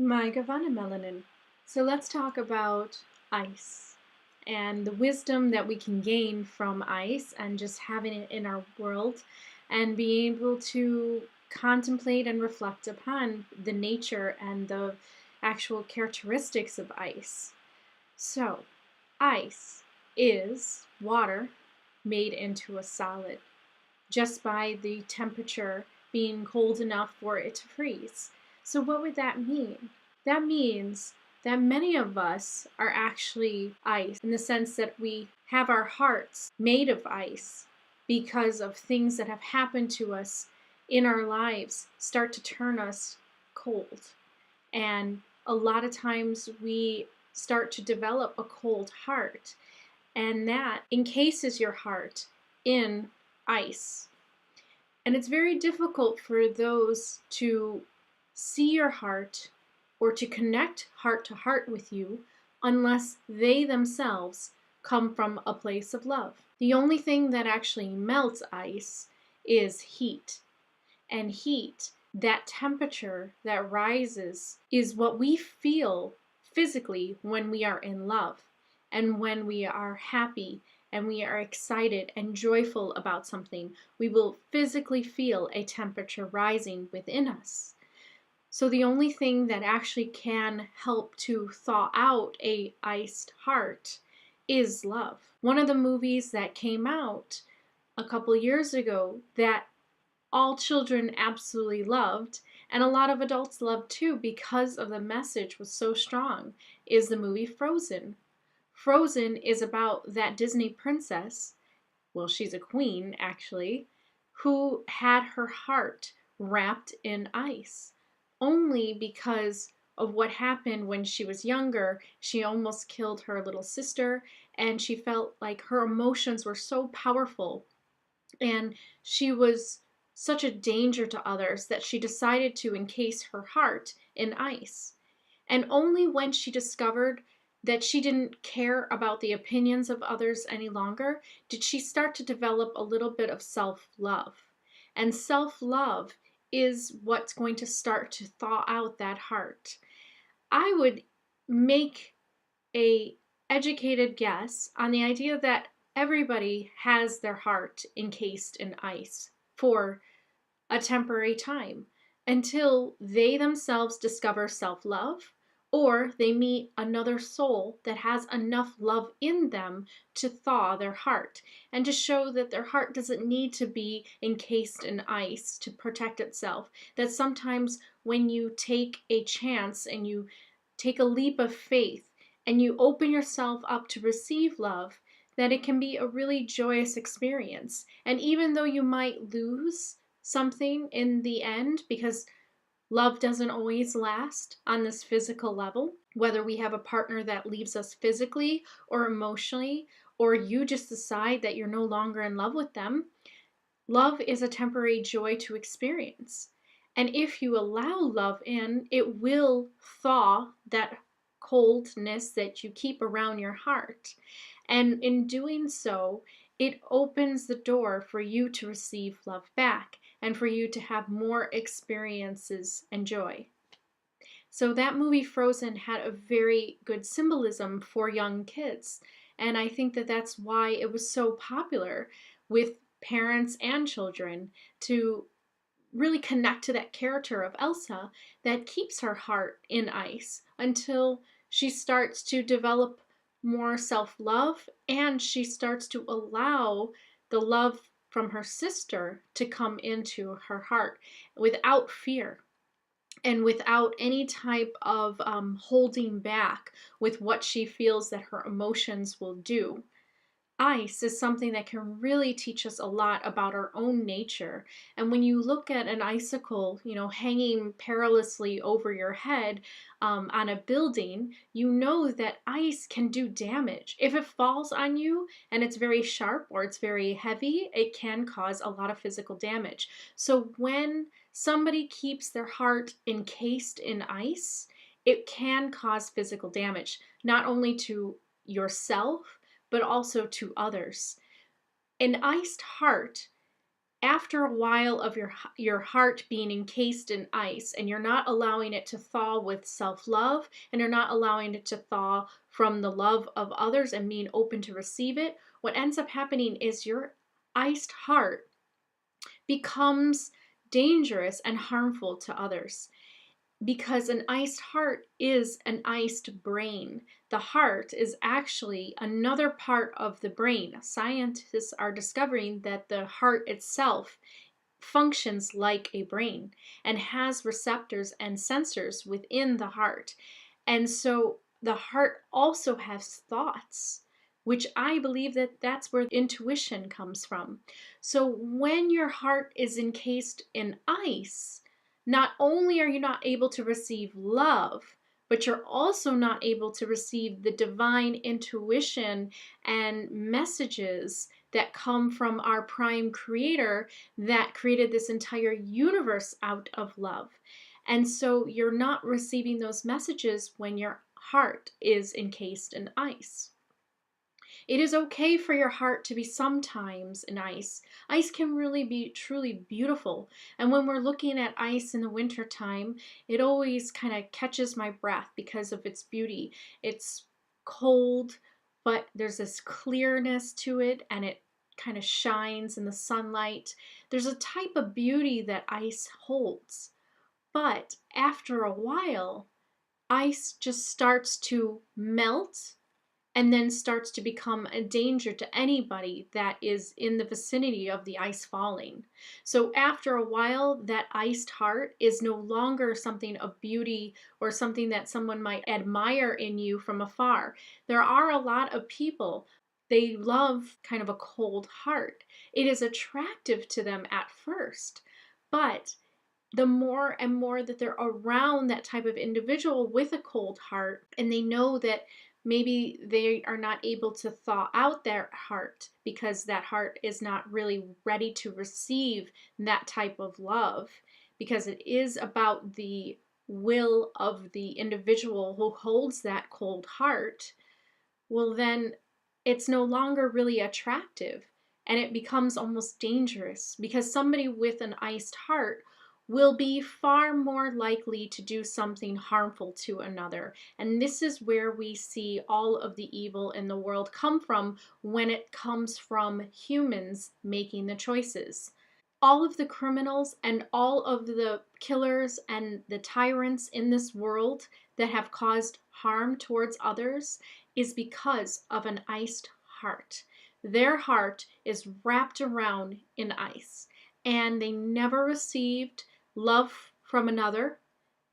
My Gavanna Melanin. So let's talk about ice and the wisdom that we can gain from ice and just having it in our world and being able to contemplate and reflect upon the nature and the actual characteristics of ice. So, ice is water made into a solid just by the temperature being cold enough for it to freeze. So, what would that mean? That means that many of us are actually ice in the sense that we have our hearts made of ice because of things that have happened to us in our lives start to turn us cold. And a lot of times we start to develop a cold heart, and that encases your heart in ice. And it's very difficult for those to see your heart or to connect heart to heart with you unless they themselves come from a place of love. The only thing that actually melts ice is heat. And heat, that temperature that rises, is what we feel physically when we are in love and when we are happy and we are excited and joyful about something. We will physically feel a temperature rising within us. So the only thing that actually can help to thaw out a iced heart is love. One of the movies that came out a couple years ago that all children absolutely loved, and a lot of adults loved too because of the message was so strong, is the movie Frozen. Frozen is about that Disney princess, well, she's a queen actually, who had her heart wrapped in ice. Only because of what happened when she was younger, she almost killed her little sister, and she felt like her emotions were so powerful and she was such a danger to others that she decided to encase her heart in ice. And only when she discovered that she didn't care about the opinions of others any longer did she start to develop a little bit of self love. And self love is what's going to start to thaw out that heart. I would make a educated guess on the idea that everybody has their heart encased in ice for a temporary time until they themselves discover self-love or they meet another soul that has enough love in them to thaw their heart and to show that their heart doesn't need to be encased in ice to protect itself. That sometimes when you take a chance and you take a leap of faith and you open yourself up to receive love, that it can be a really joyous experience. And even though you might lose something in the end, because love doesn't always last on this physical level, whether we have a partner that leaves us physically or emotionally, or you just decide that you're no longer in love with them, love is a temporary joy to experience. And if you allow love in, it will thaw that coldness that you keep around your heart. And in doing so, it opens the door for you to receive love back and for you to have more experiences and joy. So that movie Frozen had a very good symbolism for young kids. And I think that that's why it was so popular with parents and children to really connect to that character of Elsa that keeps her heart in ice until she starts to develop more self-love and she starts to allow the love from her sister to come into her heart without fear and without any type of holding back with what she feels that her emotions will do. Ice is something that can really teach us a lot about our own nature. And when you look at an icicle, hanging perilously over your head on a building, you know that ice can do damage. If it falls on you and it's very sharp or it's very heavy, it can cause a lot of physical damage. So when somebody keeps their heart encased in ice, it can cause physical damage, not only to yourself, but also to others. An iced heart After a while of your heart being encased in ice, and you're not allowing it to thaw with self-love, and you're not allowing it to thaw from the love of others and being open to receive it, what ends up happening is your iced heart becomes dangerous and harmful to others, because an iced heart is an iced brain. The heart is actually another part of the brain. Scientists are discovering that the heart itself functions like a brain and has receptors and sensors within the heart. And so the heart also has thoughts, which I believe that that's where intuition comes from. So when your heart is encased in ice, not only are you not able to receive love, but you're also not able to receive the divine intuition and messages that come from our prime creator that created this entire universe out of love. And so you're not receiving those messages when your heart is encased in ice. It is okay for your heart to be sometimes in ice. Ice can really be truly beautiful. And when we're looking at ice in the wintertime, it always kind of catches my breath because of its beauty. It's cold, but there's this clearness to it, and it kind of shines in the sunlight. There's a type of beauty that ice holds. But after a while, ice just starts to melt and then starts to become a danger to anybody that is in the vicinity of the ice falling. So after a while, that iced heart is no longer something of beauty or something that someone might admire in you from afar. There are a lot of people, they love kind of a cold heart. It is attractive to them at first, but the more and more that they're around that type of individual with a cold heart, and they know that maybe they are not able to thaw out their heart because that heart is not really ready to receive that type of love, because it is about the will of the individual who holds that cold heart, well, then it's no longer really attractive, and it becomes almost dangerous, because somebody with an iced heart will be far more likely to do something harmful to another. And this is where we see all of the evil in the world come from, when it comes from humans making the choices. All of the criminals and all of the killers and the tyrants in this world that have caused harm towards others is because of an iced heart. Their heart is wrapped around in ice, and they never received love from another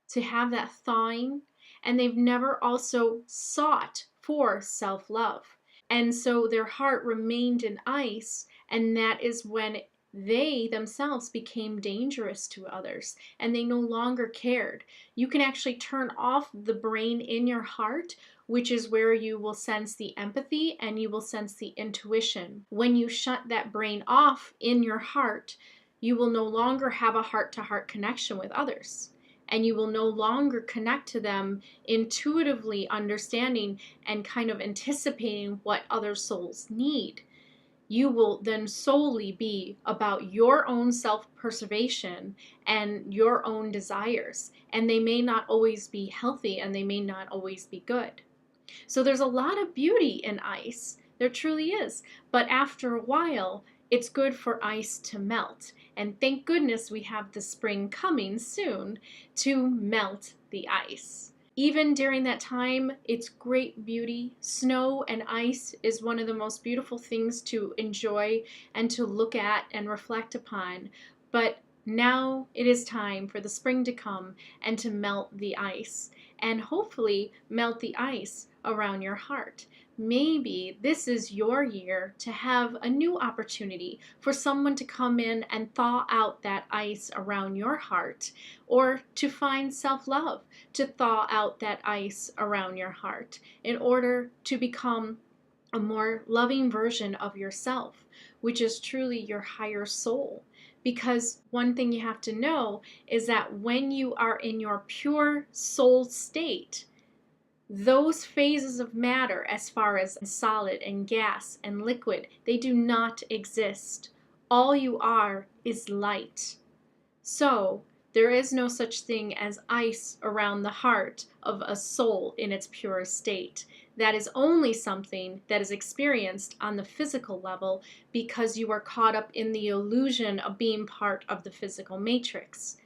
to have that thawing, and they've never also sought for self-love. And so their heart remained in ice, and that is when they themselves became dangerous to others, and they no longer cared. You can actually turn off the brain in your heart, which is where you will sense the empathy and you will sense the intuition. When you shut that brain off in your heart, you will no longer have a heart-to-heart connection with others, and you will no longer connect to them intuitively understanding and kind of anticipating what other souls need. You will then solely be about your own self-preservation and your own desires, and they may not always be healthy, and they may not always be good. So there's a lot of beauty in ice. There truly is. But after a while, it's good for ice to melt. And thank goodness we have the spring coming soon to melt the ice. Even during that time, it's great beauty. Snow and ice is one of the most beautiful things to enjoy and to look at and reflect upon. But now it is time for the spring to come and to melt the ice, and hopefully melt the ice around your heart. Maybe this is your year to have a new opportunity for someone to come in and thaw out that ice around your heart, or to find self-love to thaw out that ice around your heart in order to become a more loving version of yourself, which is truly your higher soul. Because one thing you have to know is that when you are in your pure soul state, those phases of matter, as far as solid and gas and liquid, they do not exist. All you are is light. So, there is no such thing as ice around the heart of a soul in its purest state. That is only something that is experienced on the physical level because you are caught up in the illusion of being part of the physical matrix.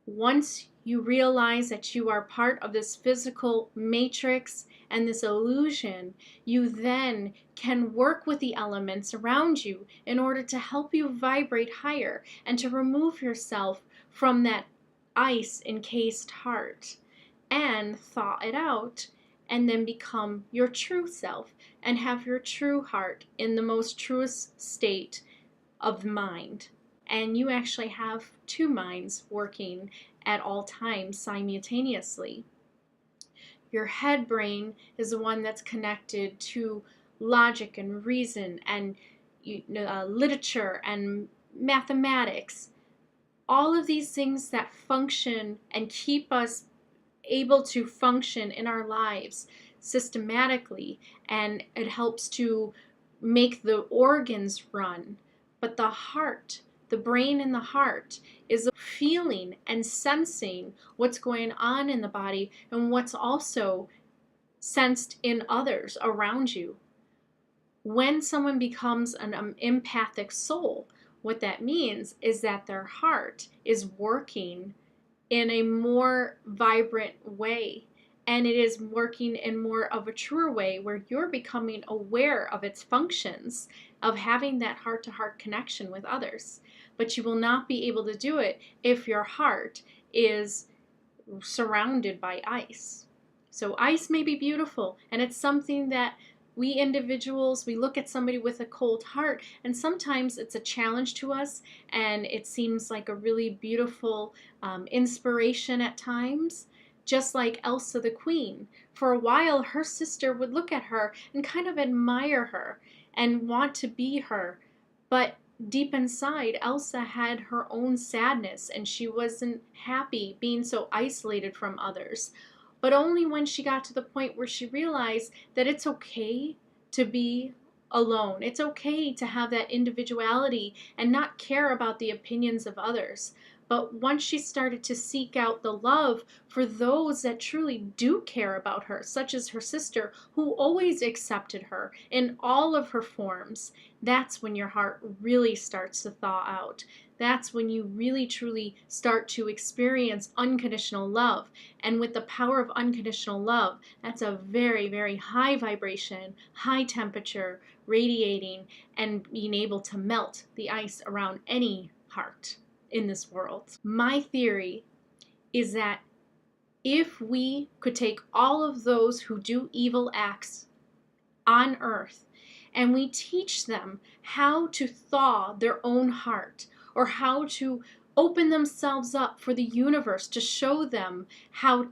Once you realize that you are part of this physical matrix and this illusion, you then can work with the elements around you in order to help you vibrate higher and to remove yourself from that ice encased heart and thaw it out and then become your true self and have your true heart in the most truest state of mind. And you actually have two minds working at all times simultaneously. Your head brain is the one that's connected to logic and reason and literature and mathematics. All of these things that function and keep us able to function in our lives systematically, and it helps to make the organs run. But the heart, the brain and the heart, is feeling and sensing what's going on in the body and what's also sensed in others around you. When someone becomes an empathic soul, what that means is that their heart is working in a more vibrant way, and it is working in more of a truer way where you're becoming aware of its functions of having that heart-to-heart connection with others. But you will not be able to do it if your heart is surrounded by ice. So ice may be beautiful, and it's something that we individuals, we look at somebody with a cold heart, and sometimes it's a challenge to us, and it seems like a really beautiful inspiration at times. Just like Elsa the Queen. For a while, her sister would look at her and kind of admire her and want to be her. But deep inside, Elsa had her own sadness, and she wasn't happy being so isolated from others. But only when she got to the point where she realized that it's okay to be alone. It's okay to have that individuality and not care about the opinions of others. But once she started to seek out the love for those that truly do care about her, such as her sister, who always accepted her in all of her forms, that's when your heart really starts to thaw out. That's when you really truly start to experience unconditional love. And with the power of unconditional love, that's a very, very high vibration, high temperature, radiating, and being able to melt the ice around any heart in this world. My theory is that if we could take all of those who do evil acts on earth and we teach them how to thaw their own heart or how to open themselves up for the universe to show them how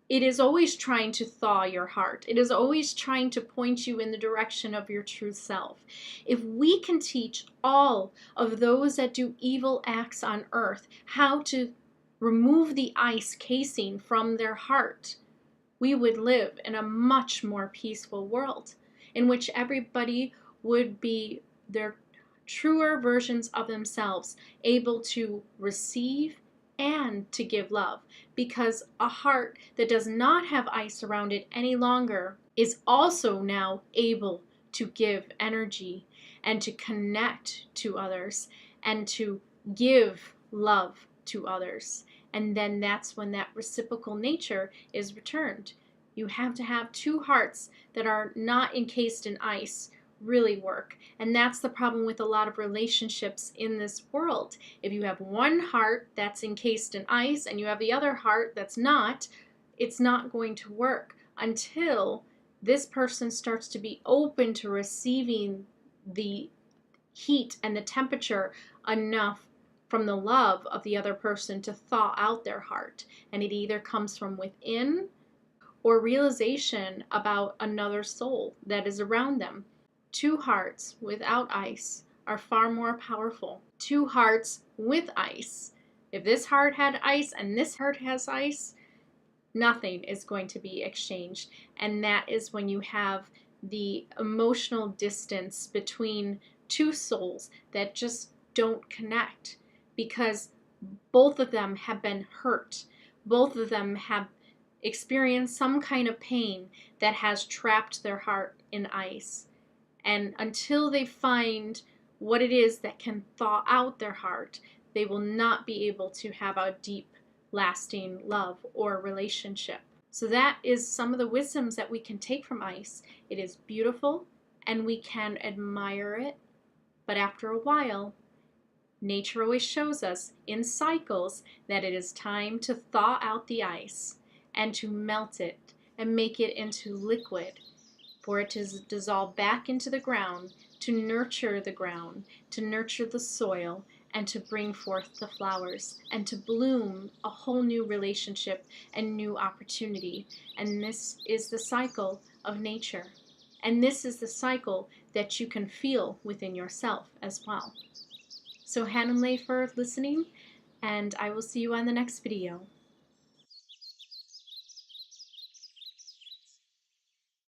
it is always trying to thaw your heart. It is always trying to point you in the direction of your true self. If we can teach all of those that do evil acts on earth how to remove the ice casing from their heart, we would live in a much more peaceful world in which everybody would be their truer versions of themselves, able to receive and to give love, because a heart that does not have ice around it any longer is also now able to give energy and to connect to others and to give love to others. And then that's when that reciprocal nature is returned. You have to have two hearts that are not encased in ice really work. And that's the problem with a lot of relationships in this world. If you have one heart that's encased in ice and you have the other heart that's not, it's not going to work until this person starts to be open to receiving the heat and the temperature enough from the love of the other person to thaw out their heart. And it either comes from within or realization about another soul that is around them. Two hearts without ice are far more powerful. Two hearts with ice. If this heart had ice and this heart has ice, nothing is going to be exchanged. And that is when you have the emotional distance between two souls that just don't connect because both of them have been hurt. Both of them have experienced some kind of pain that has trapped their heart in ice. And until they find what it is that can thaw out their heart, they will not be able to have a deep, lasting love or relationship. So that is some of the wisdoms that we can take from ice. It is beautiful and we can admire it, but after a while, nature always shows us in cycles that it is time to thaw out the ice and to melt it and make it into liquid, for it to dissolve back into the ground, to nurture the ground, to nurture the soil, and to bring forth the flowers, and to bloom a whole new relationship and new opportunity. And this is the cycle of nature. And this is the cycle that you can feel within yourself as well. So Hananle for listening, and I will see you on the next video.